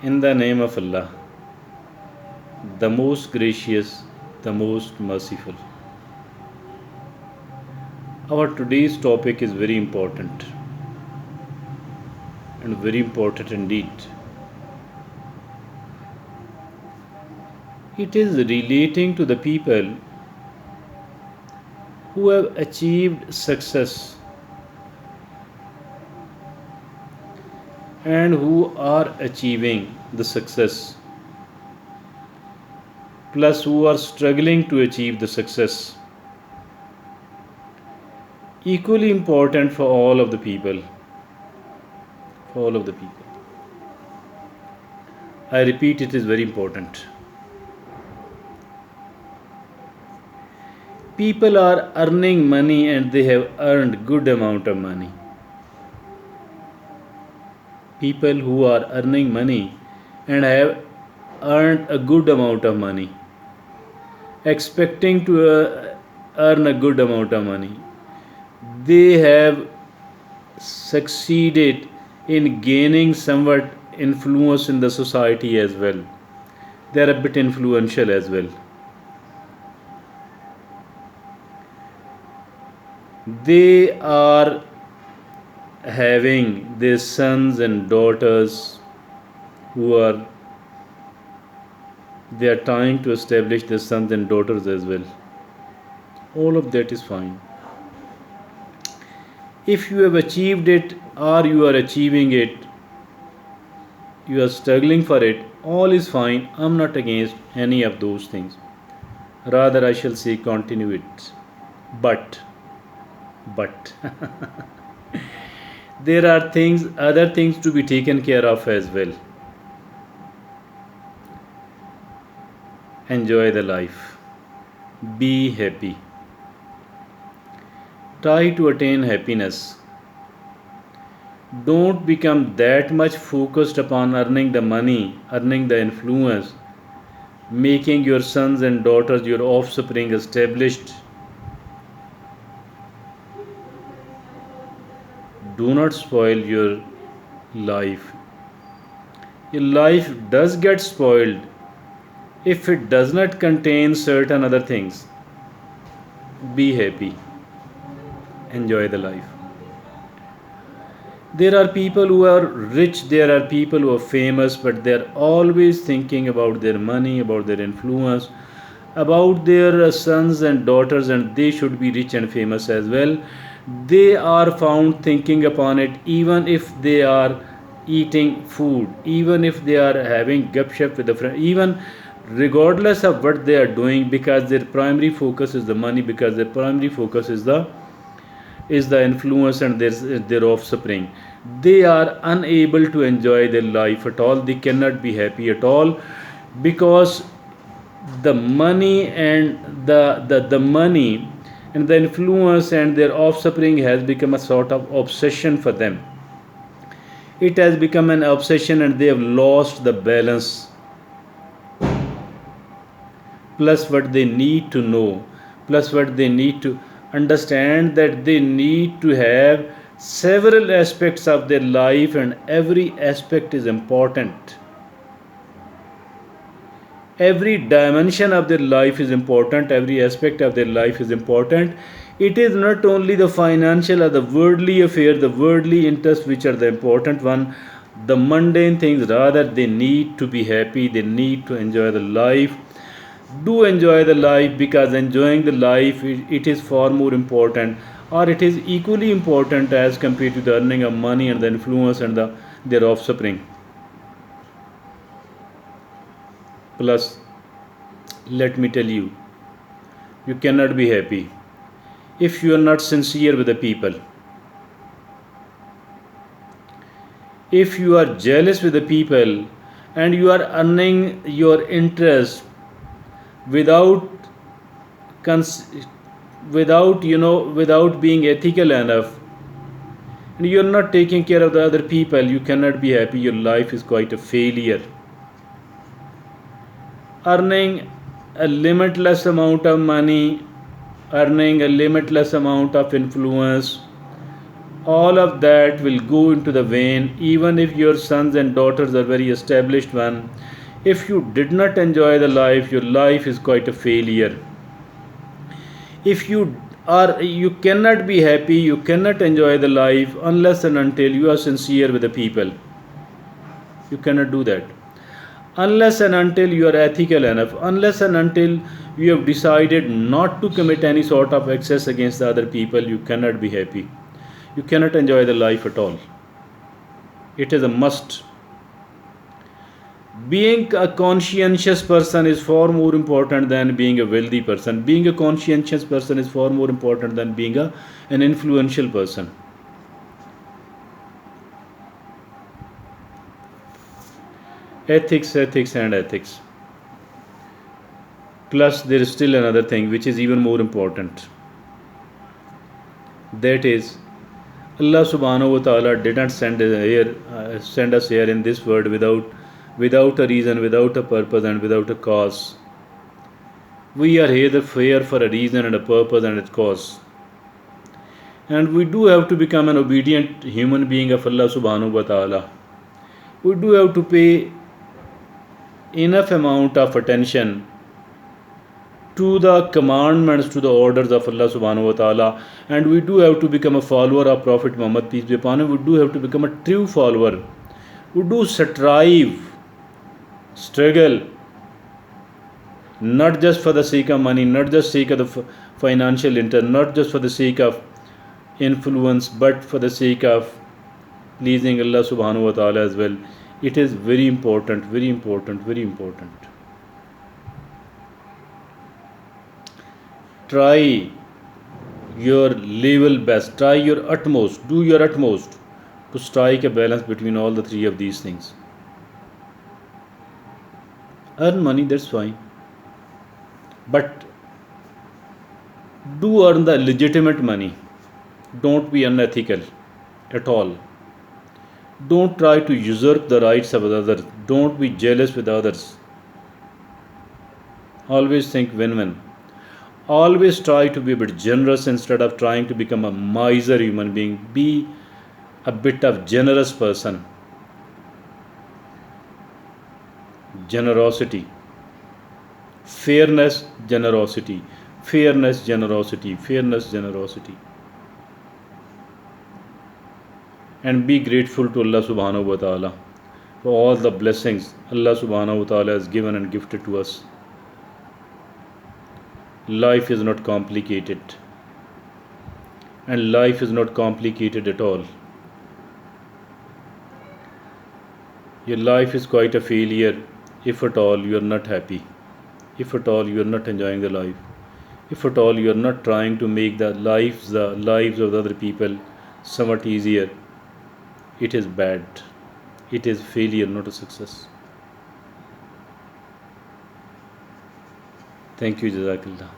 In the name of Allah, the most gracious, the most merciful. Our today's topic is very important and very important indeed. It is relating to the people who have achieved success and who are achieving the success, plus who are struggling to achieve the success. Equally important for all of the people. For all of the people. I repeat, it is very important. People are earning money and they have earned good amount of money. People who are earning money and have earned a good amount of money, expecting to earn a good amount of money, they have succeeded in gaining somewhat influence in the society as well. They are a bit influential as well. They are having their sons and daughters who are they are trying to establish their sons and daughters as well. All of that is fine. If you have achieved it or you are achieving it, you are struggling for it, all is fine. I'm not against any of those things. Rather, I shall say continue it. But there are other things to be taken care of as well. Enjoy the life. Be happy. Try to attain happiness. Don't become that much focused upon earning the money, earning the influence, making your sons and daughters, your offspring established. Do not spoil your life. Your life does get spoiled if it does not contain certain other things. Be happy. Enjoy the life. There are people who are rich, there are people who are famous, but they are always thinking about their money, about their influence, about their sons and daughters, and they should be rich and famous as well. They are found thinking upon it even if they are eating food, even if they are having gupshup with a friend, even regardless of what they are doing, because their primary focus is the money, because their primary focus is the influence and their offspring. They are unable to enjoy their life at all. They cannot be happy at all, because the money and the money and the influence and their offspring has become a sort of obsession for them. It has become an obsession and they have lost the balance. Plus what they need to know, plus what they need to understand, that they need to have several aspects of their life and every aspect is important. Every dimension of their life is important, every aspect of their life is important. It is not only the financial or the worldly affair, the worldly interests which are the important one, the mundane things. Rather, they need to be happy, they need to enjoy the life. Do enjoy the life, because enjoying the life, it is far more important, or it is equally important as compared to the earning of money and the influence and their offspring. Plus, let me tell you, you cannot be happy if you are not sincere with the people. If you are jealous with the people and you are earning your interest without without being ethical enough, and you are not taking care of the other people, you cannot be happy. Your life is quite a failure. Earning a limitless amount of money, earning a limitless amount of influence, all of that will go into the vein. Even if your sons and daughters are very established one, if you did not enjoy the life, your life is quite a failure. If you cannot be happy, you cannot enjoy the life unless and until you are sincere with the people. You cannot do that unless and until you are ethical enough, unless and until you have decided not to commit any sort of excess against the other people. You cannot be happy, you cannot enjoy the life at all. It is a must. Being a conscientious person is far more important than being a wealthy person. Being a conscientious person is far more important than being an influential person. Ethics, ethics, and ethics. Plus, there is still another thing which is even more important. That is, Allah subhanahu wa ta'ala did not send us here in this world without a reason, without a purpose, and without a cause. We are here for a reason and a purpose and a cause. And we do have to become an obedient human being of Allah subhanahu wa ta'ala. We do have to pay enough amount of attention to the commandments, to the orders of Allah subhanahu wa ta'ala, and we do have to become a follower of Prophet Muhammad, peace be upon him. We do have to become a true follower. We do strive, struggle, not just for the sake of money, not just sake of the financial interest, not just for the sake of influence, but for the sake of pleasing Allah subhanahu wa ta'ala as well. It is very important, very important, very important. Try your level best, try your utmost, do your utmost to strike a balance between all the three of these things. Earn money, that's fine, but do earn the legitimate money. Don't be unethical at all. Don't try to usurp the rights of others. Don't be jealous with others. Always think win-win. Always try to be a bit generous instead of trying to become a miser human being. Be a bit of generous person. Generosity. Fairness, generosity. Fairness, generosity. Fairness, generosity. And be grateful to Allah subhanahu wa ta'ala for all the blessings Allah subhanahu wa ta'ala has given and gifted to us. Life is not complicated, and life is not complicated at all. Your life is quite a failure if at all you are not happy, if at all you are not enjoying the life, if at all you are not trying to make the lives of the other people somewhat easier. It is bad. It is failure, not a success. Thank you, Jazakallah.